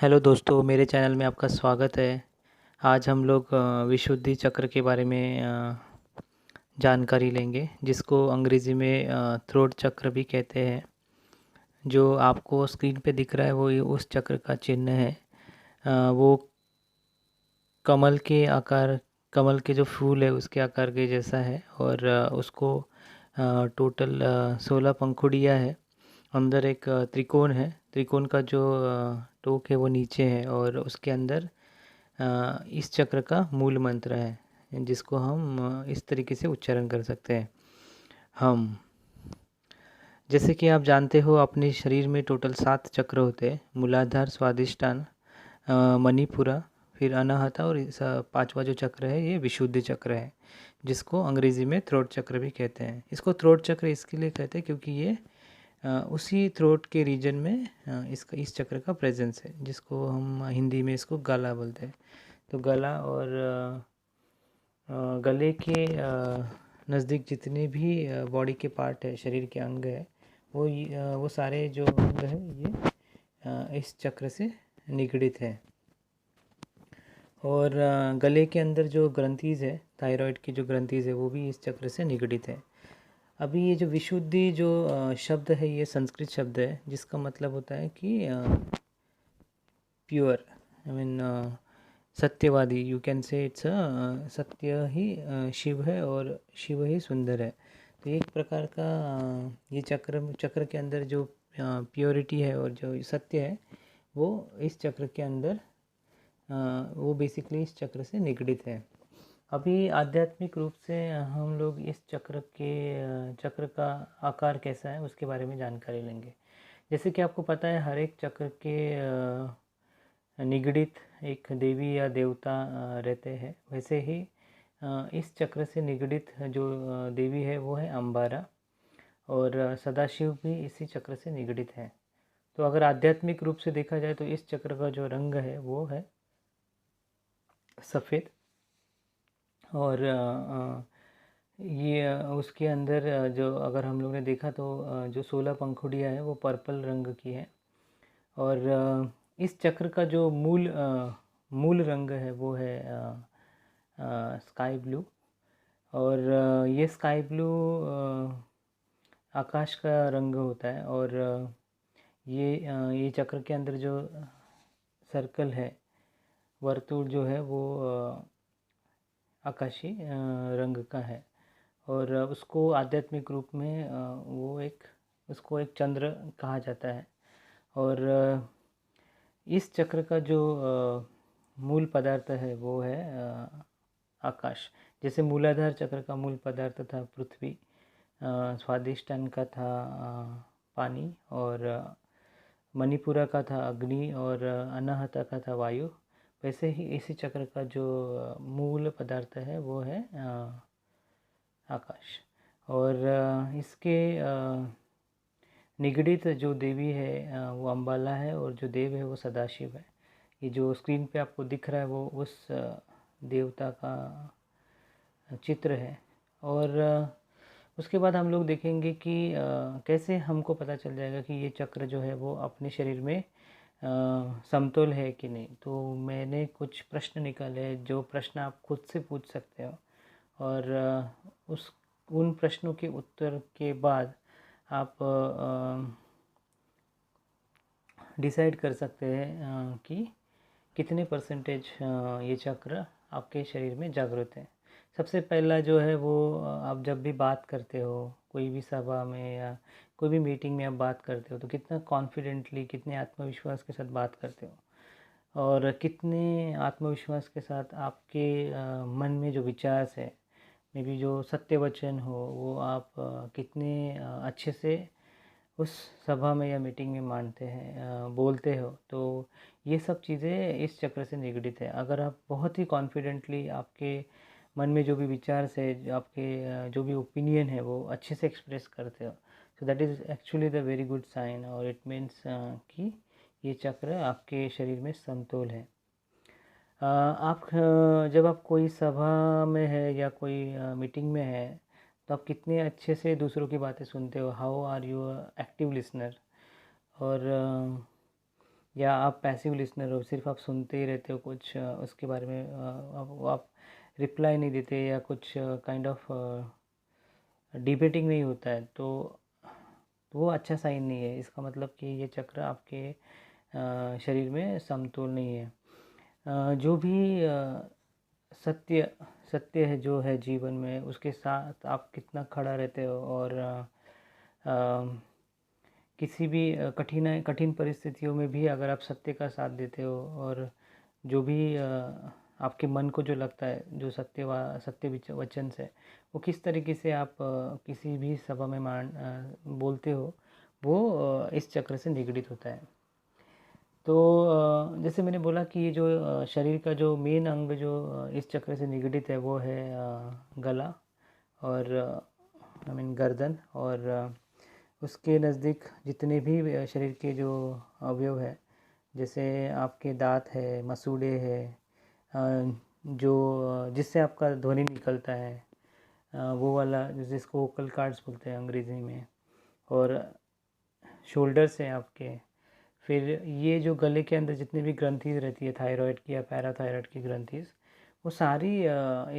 Hello दोस्तों, मेरे channel में आपका स्वागत है। आज हम लोग विशुद्धि चक्र के बारे में जानकारी लेंगे, जिसको अंग्रेज़ी में थ्रोट चक्र भी कहते हैं। जो आपको स्क्रीन पे दिख रहा है वो ये उस चक्र का चिन्ह है। वो कमल के आकार, कमल के जो फूल है उसके आकार के जैसा है और उसको टोटल 16 पंखुड़ियाँ है। अंदर एक त्रिकोण है। त्रिकोण का जो टोक है वो नीचे है और उसके अंदर इस चक्र का मूल मंत्र है, जिसको हम इस तरीके से उच्चारण कर सकते हैं। हम, जैसे कि आप जानते हो, अपने शरीर में टोटल 7 चक्र होते हैं। मूलाधार, स्वादिष्टान, मणिपुरा, फिर अनाहता और पांचवा जो चक्र है ये विशुद्धि चक्र है, जिसको अंग्रेज़ी में थ्रोट चक्र भी कहते हैं। इसको थ्रोट चक्र इसके लिए कहते हैं क्योंकि ये उसी थ्रोट के रीजन में इस चक्र का प्रेजेंस है, जिसको हम हिंदी में इसको गला बोलते हैं। तो गला और गले के नज़दीक जितने भी बॉडी के पार्ट है, शरीर के अंग है, वो सारे जो अंग है ये इस चक्र से निगडित है। और गले के अंदर जो ग्रंथीज़ है, थायराइड की जो ग्रंथीज़ है, वो भी इस चक्र से निगडित है। अभी ये जो विशुद्धि जो शब्द है, ये संस्कृत शब्द है, जिसका मतलब होता है कि प्योर, आई मीन सत्यवादी। यू कैन से इट्स सत्य ही शिव है और शिव ही सुंदर है। तो एक प्रकार का ये चक्र के अंदर जो प्योरिटी है और जो सत्य है, वो इस चक्र के अंदर वो बेसिकली इस चक्र से निगडित है। अभी आध्यात्मिक रूप से हम लोग इस चक्र का आकार कैसा है उसके बारे में जानकारी लेंगे। जैसे कि आपको पता है, हर एक चक्र के निगडित एक देवी या देवता रहते हैं। वैसे ही इस चक्र से निगडित जो देवी है वो है अंबारा, और सदाशिव भी इसी चक्र से निगडित है। तो अगर आध्यात्मिक रूप से देखा जाए तो इस चक्र का जो रंग है वो है सफ़ेद, और ये उसके अंदर जो अगर हम लोग ने देखा तो जो 16 पंखुड़ियाँ हैं वो पर्पल रंग की है। और इस चक्र का जो मूल रंग है वो है स्काई ब्लू। और ये स्काई ब्लू आकाश का रंग होता है। और ये चक्र के अंदर जो सर्कल है, वर्तुल जो है वो आकाशी रंग का है। और उसको आध्यात्मिक रूप में उसको एक चंद्र कहा जाता है। और इस चक्र का जो मूल पदार्थ है वो है आकाश। जैसे मूलाधार चक्र का मूल पदार्थ था पृथ्वी, स्वादिष्टान का था पानी, और मणिपुरा का था अग्नि, और अनाहता का था वायु। वैसे ही इसी चक्र का जो मूल पदार्थ है वो है आकाश। और इसके निगडित जो देवी है वो अम्बाला है, और जो देव है वो सदाशिव है। ये जो स्क्रीन पे आपको दिख रहा है वो उस देवता का चित्र है। और उसके बाद हम लोग देखेंगे कि कैसे हमको पता चल जाएगा कि ये चक्र जो है वो अपने शरीर में समतोल है कि नहीं। तो मैंने कुछ प्रश्न निकाले, जो प्रश्न आप खुद से पूछ सकते हो, और उन प्रश्नों के उत्तर के बाद आप डिसाइड कर सकते हैं कि कितने परसेंटेज ये चक्र आपके शरीर में जागृत है। सबसे पहला जो है वो आप जब भी बात करते हो, कोई भी सभा में या कोई भी मीटिंग में आप बात करते हो, तो कितना कॉन्फिडेंटली, कितने आत्मविश्वास के साथ बात करते हो, और कितने आत्मविश्वास के साथ आपके मन में जो विचार है, मे बी जो सत्य वचन हो, वो आप कितने अच्छे से उस सभा में या मीटिंग में मानते हैं, बोलते हो। तो ये सब चीज़ें इस चक्र से निगडित है। अगर आप बहुत ही कॉन्फिडेंटली आपके मन में जो भी विचार से, आपके जो भी ओपिनियन है, वो अच्छे से एक्सप्रेस करते हो, so that is actually the very good sign, और इट मीन्स कि ये चक्र आपके शरीर में समतोल है। जब आप कोई सभा में है या कोई मीटिंग में है, तो आप कितने अच्छे से दूसरों की बातें सुनते हो, how are you active listener. और या आप पैसिव लिसनर हो, सिर्फ आप सुनते ही रहते हो कुछ उसके बारे में आप रिप्लाई नहीं देते या कुछ काइंड ऑफ डिबेटिंग नहीं होता है, तो वो अच्छा साइन नहीं है। इसका मतलब कि ये चक्र आपके शरीर में समतोल नहीं है। जो भी सत्य सत्य है जो है जीवन में, उसके साथ आप कितना खड़ा रहते हो, और अ, किसी भी कठिन परिस्थितियों में भी अगर आप सत्य का साथ देते हो, और जो भी आपके मन को जो लगता है, जो सत्य वचन से, वो किस तरीके से आप किसी भी सभा में बोलते हो, वो इस चक्र से निगडित होता है। तो जैसे मैंने बोला कि ये जो शरीर का जो मेन अंग जो इस चक्र से निगडित है, वो है गला, और आई मीन गर्दन, और उसके नज़दीक जितने भी शरीर के जो अवयव है, जैसे आपके दांत है, मसूड़े है, जो जिससे आपका ध्वनि निकलता है, वो वाला जिसको वोकल कार्ड्स बोलते हैं अंग्रेज़ी में, और शोल्डर्स हैं आपके। फिर ये जो गले के अंदर जितनी भी ग्रंथीज रहती है, थायराइड की या पैराथायराइड की ग्रंथीज, वो सारी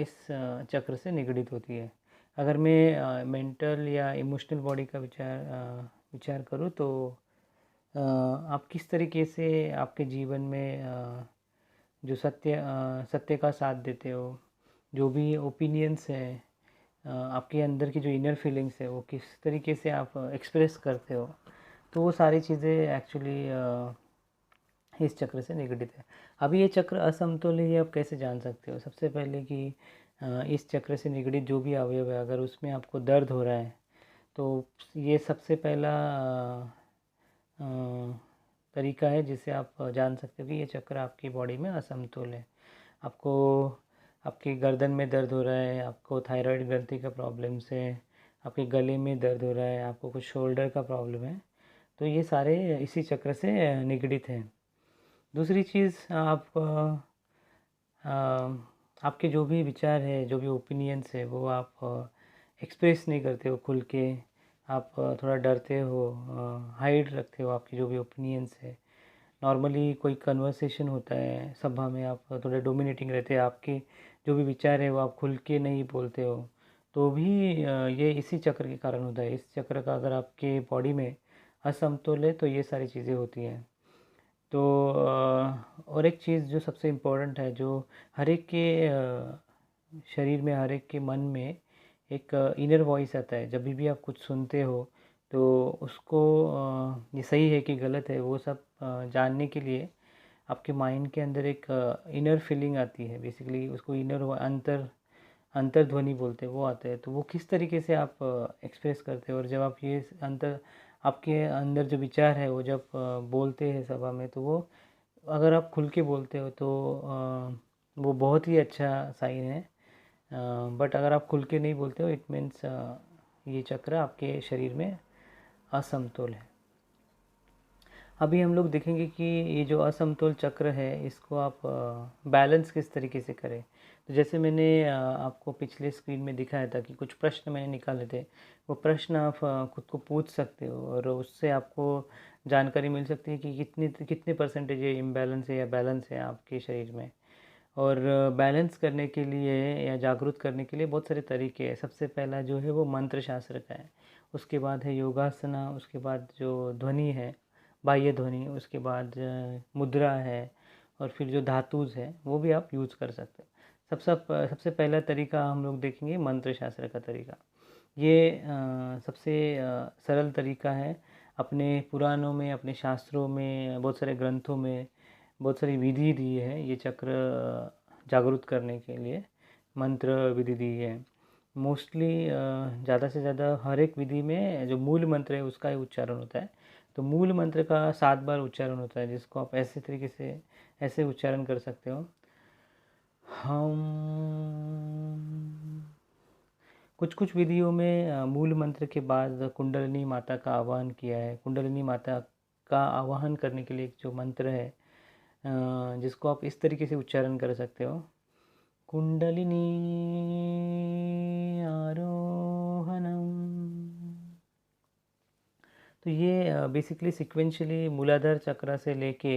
इस चक्र से निगडित होती है। अगर मैं मेंटल या इमोशनल बॉडी का विचार करूँ, तो आप किस तरीके से आपके जीवन में जो सत्य का साथ देते हो, जो भी ओपिनियंस है, आपके अंदर की जो इनर फीलिंग्स है, वो किस तरीके से आप एक्सप्रेस करते हो, तो वो सारी चीज़ें एक्चुअली इस चक्र से निगडित है। अभी ये चक्र असमतोल है, ये आप कैसे जान सकते हो? सबसे पहले कि इस चक्र से निगडित जो भी अवयव है, अगर उसमें आपको दर्द हो रहा है, तो ये सबसे पहला अ, तरीका है जिससे आप जान सकते हो कि ये चक्र आपकी बॉडी में असमतोल है। आपको आपके गर्दन में दर्द हो रहा है, आपको थायराइड ग्रंथि का प्रॉब्लम्स है, आपके गले में दर्द हो रहा है, आपको कुछ शोल्डर का प्रॉब्लम है, तो ये सारे इसी चक्र से निगडित हैं। दूसरी चीज़, आपके जो भी विचार है, जो भी ओपिनियंस है, वो आप एक्सप्रेस नहीं करते हो खुल के। आप थोड़ा डरते हो, हाइड रखते हो आपके जो भी ओपिनियंस है। नॉर्मली कोई कन्वर्सेशन होता है सभा में, आप थोड़े डोमिनेटिंग रहते हैं, आपके जो भी विचार है वो आप खुल के नहीं बोलते हो, तो भी ये इसी चक्र के कारण होता है। इस चक्र का अगर आपके बॉडी में असमतोल है, तो ये सारी चीज़ें होती हैं। तो और एक चीज़ जो सबसे इम्पोर्टेंट है, जो हर एक के शरीर में, हर एक के मन में एक इनर वॉइस आता है। जब भी आप कुछ सुनते हो, तो उसको ये सही है कि गलत है, वो सब जानने के लिए आपके माइंड के अंदर एक इनर फीलिंग आती है। बेसिकली उसको अंतर्ध्वनि बोलते हैं, वो आता है। तो वो किस तरीके से आप एक्सप्रेस करते हो, और जब आप ये आपके अंदर जो विचार है, वो जब बोलते हैं सभा में, तो वो अगर आप खुल के बोलते हो, तो वो बहुत ही अच्छा साइन है। बट अगर आप खुल के नहीं बोलते हो, इट मीन्स ये चक्र आपके शरीर में असमतोल है। अभी हम लोग देखेंगे कि ये जो असमतोल चक्र है, इसको आप बैलेंस किस तरीके से करें। तो जैसे मैंने आपको पिछले स्क्रीन में दिखाया था कि कुछ प्रश्न मैंने निकाले थे, वो प्रश्न आप खुद को पूछ सकते हो, और उससे आपको जानकारी मिल सकती है कि कितने परसेंटेज ये इम्बैलेंस है या बैलेंस है आपके शरीर में। और बैलेंस करने के लिए या जागरूक करने के लिए बहुत सारे तरीके हैं। सबसे पहला जो है वो मंत्र शास्त्र का है, उसके बाद है योगासना, उसके बाद जो ध्वनि है, बाह्य ध्वनि, उसके बाद मुद्रा है, और फिर जो धातुज है वो भी आप यूज़ कर सकते हो। सबसे पहला तरीका हम लोग देखेंगे मंत्र शास्त्र का तरीका। ये सबसे सरल तरीका है। अपने पुराणों में, अपने शास्त्रों में, बहुत सारे ग्रंथों में बहुत सारी विधि दी है ये चक्र जागरूक करने के लिए, मंत्र विधि दी है। मोस्टली ज़्यादा से ज़्यादा हर एक विधि में जो मूल मंत्र है उसका ही उच्चारण होता है। तो मूल मंत्र का 7 बार उच्चारण होता है, जिसको आप ऐसे तरीके से ऐसे उच्चारण कर सकते हो, हम। कुछ कुछ विधियों में मूल मंत्र के बाद कुंडलिनी माता का आवाहन किया है। कुंडलिनी माता का आवाहन करने के लिए एक जो मंत्र है, जिसको आप इस तरीके से उच्चारण कर सकते हो, कुंडलिनी आरोहणम। तो ये बेसिकली सिक्वेंशली मूलाधार चक्र से लेके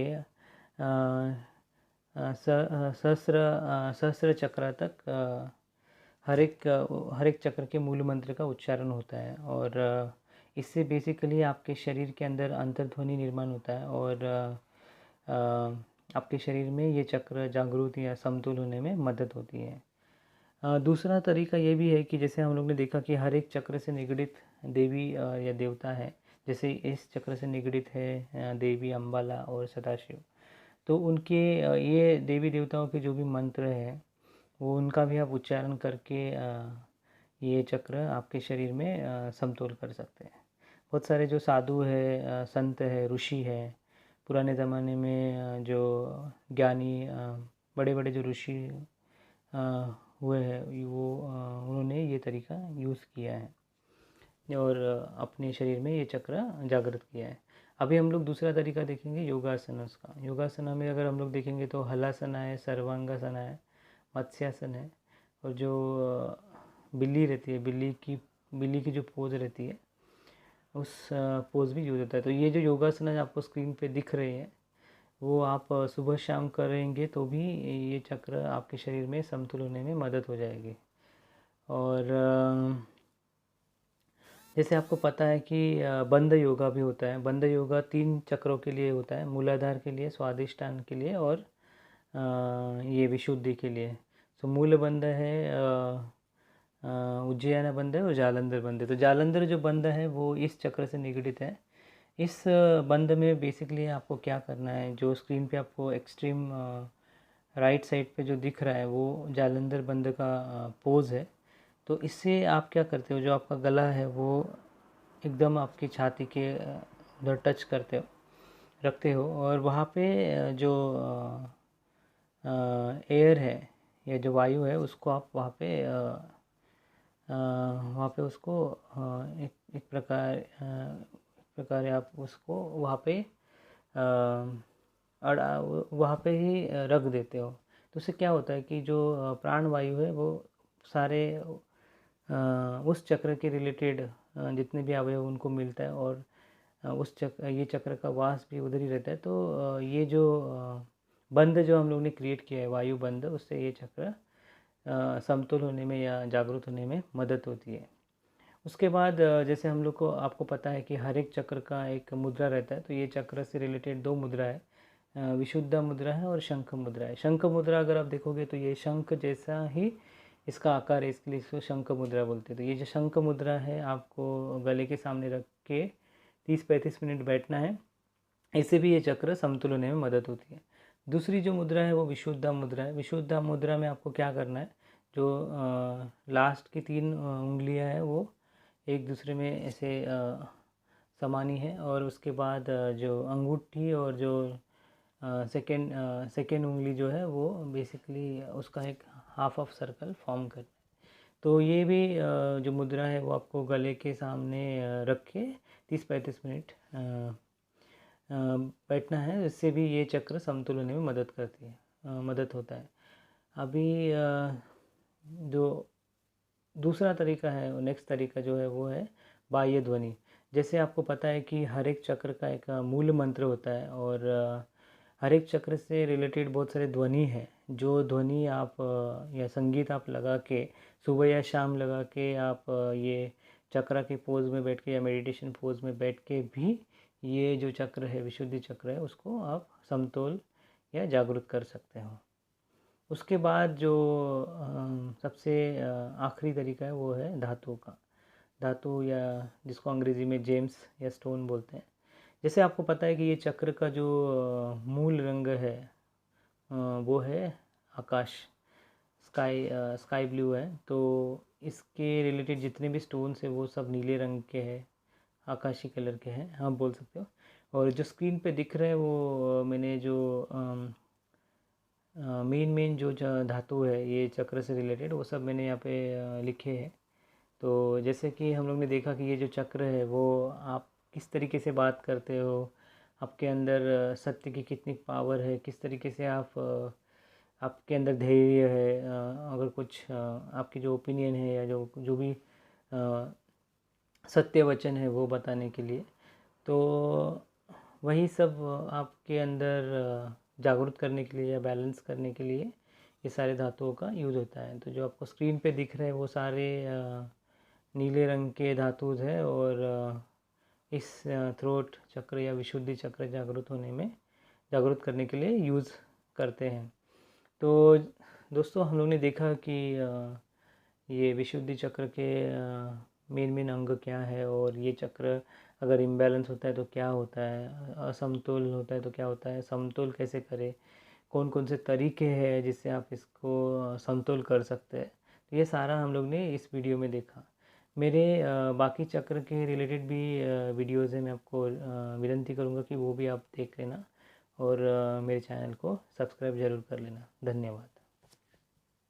सहस्र चक्र तक हर एक चक्र के मूल मंत्र का उच्चारण होता है, और इससे बेसिकली आपके शरीर के अंदर अंतर्ध्वनि निर्माण होता है, और आपके शरीर में ये चक्र जागृत या समतुल होने में मदद होती है। दूसरा तरीका ये भी है कि जैसे हम लोग ने देखा कि हर एक चक्र से निगडित देवी या देवता है। जैसे इस चक्र से निगडित है देवी अम्बाला और सदाशिव, तो उनके ये देवी देवताओं के जो भी मंत्र हैं वो उनका भी आप उच्चारण करके ये चक्र आपके शरीर में समतोल कर सकते हैं। बहुत सारे जो साधु है, संत है, ऋषि है, पुराने ज़माने में जो ज्ञानी बड़े बड़े जो ऋषि हुए हैं वो उन्होंने ये तरीका यूज़ किया है और अपने शरीर में ये चक्र जागृत किया है। अभी हम लोग दूसरा तरीका देखेंगे योगासन का। योगासना में अगर हम लोग देखेंगे तो हलासना है, सर्वांगासना है, मत्स्यासन है, और जो बिल्ली रहती है, बिल्ली की जो पोज रहती है उस पोज भी यूज होता है। तो ये जो योगासन आपको स्क्रीन पे दिख रहे हैं वो आप सुबह शाम करेंगे तो भी ये चक्र आपके शरीर में समतुल होने में मदद हो जाएगी। और जैसे आपको पता है कि बंद योगा भी होता है। बंद योगा 3 चक्रों के लिए होता है, मूलाधार के लिए, स्वादिष्टान के लिए और ये विशुद्धि के लिए। तो मूल बंद है, उज्जयन बंद है और जालंधर बंद है। तो जालंधर जो बंद है वो इस चक्र से निगडित है। इस बंद में बेसिकली आपको क्या करना है, जो स्क्रीन पे आपको एक्सट्रीम राइट साइड पे जो दिख रहा है वो जालंधर बंद का पोज है। तो इससे आप क्या करते हो, जो आपका गला है वो एकदम आपकी छाती के उधर टच करते हो, रखते हो, और वहाँ पे जो एयर है या जो वायु है उसको आप वहाँ पे उसको एक प्रकार आप उसको वहाँ पे ही रख देते हो। तो उससे क्या होता है कि जो प्राण वायु है वो सारे उस चक्र के रिलेटेड जितने भी अवयव उनको मिलता है, और ये चक्र का वास भी उधर ही रहता है। तो ये जो बंद जो हम लोग ने क्रिएट किया है, वायु बंद, उससे ये चक्र समतुल होने में या जागरूक होने में मदद होती है। उसके बाद जैसे हम लोग को आपको पता है कि हर एक चक्र का एक मुद्रा रहता है। तो ये चक्र से रिलेटेड 2 मुद्रा है, विशुद्धा मुद्रा है और शंख मुद्रा है। शंख मुद्रा अगर आप देखोगे तो ये शंख जैसा ही इसका आकार है, इसके लिए इसको शंख मुद्रा बोलते हैं। तो ये जो शंख मुद्रा है आपको गले के सामने रख के 30-35 मिनट बैठना है। इससे भी ये चक्र समतुल होने में मदद होती है। दूसरी जो मुद्रा है वो विशुद्धा मुद्रा है। विशुद्धा मुद्रा में आपको क्या करना है, जो लास्ट की 3 उंगलियां हैं वो एक दूसरे में ऐसे समानी है, और उसके बाद जो अंगूठी और जो सेकेंड उंगली जो है वो बेसिकली उसका एक हाफ ऑफ सर्कल फॉर्म कर। तो ये भी जो मुद्रा है वो आपको गले के सामने रख के 30-35 मिनट बैठना है। इससे भी ये चक्र समतुल होने में मदद होता है। अभी जो दूसरा तरीका है, नेक्स्ट तरीका जो है वो है बाह्य ध्वनि। जैसे आपको पता है कि हर एक चक्र का एक मूल मंत्र होता है, और हर एक चक्र से रिलेटेड बहुत सारे ध्वनि है। जो ध्वनि आप या संगीत आप लगा के सुबह या शाम लगा के आप ये चक्र के पोज में बैठ के या मेडिटेशन पोज में बैठ के भी ये जो चक्र है, विशुद्धि चक्र है, उसको आप समतोल या जागरूक कर सकते हो। उसके बाद जो सबसे आखिरी तरीका है वो है धातु का। धातु या जिसको अंग्रेज़ी में जेम्स या स्टोन बोलते हैं। जैसे आपको पता है कि ये चक्र का जो मूल रंग है वो है आकाश, स्काई ब्लू है। तो इसके रिलेटेड जितने भी स्टोन्स हैं वो सब नीले रंग के हैं, आकाशी कलर के हैं, आप बोल सकते हो। और जो स्क्रीन पे दिख रहा है वो मैंने जो मेन जो धातु है ये चक्र से रिलेटेड वो सब मैंने यहाँ पे लिखे हैं। तो जैसे कि हम लोग ने देखा कि ये जो चक्र है वो आप किस तरीके से बात करते हो, आपके अंदर सत्य की कितनी पावर है, किस तरीके से आपके अंदर धैर्य है, अगर कुछ आपकी जो ओपिनियन है या जो भी सत्य वचन है वो बताने के लिए। तो वही सब आपके अंदर जागरूक करने के लिए या बैलेंस करने के लिए ये सारे धातुओं का यूज़ होता है। तो जो आपको स्क्रीन पे दिख रहे हैं वो सारे नीले रंग के धातु है और इस थ्रोट चक्र या विशुद्धि चक्र जागरूक करने के लिए यूज़ करते हैं। तो दोस्तों हम लोग ने देखा कि ये विशुद्धि चक्र के मेन अंग क्या है और ये चक्र अगर इम्बैलेंस होता है तो क्या होता है, असमतोल होता है तो क्या होता है, समतोल कैसे करें, कौन कौन से तरीके हैं जिससे आप इसको समतोल कर सकते हैं। तो ये सारा हम लोग ने इस वीडियो में देखा। मेरे बाकी चक्र के रिलेटेड भी वीडियोज़ हैं, मैं आपको विनती करूँगा कि वो भी आप देख लेना और मेरे चैनल को सब्सक्राइब ज़रूर कर लेना। धन्यवाद।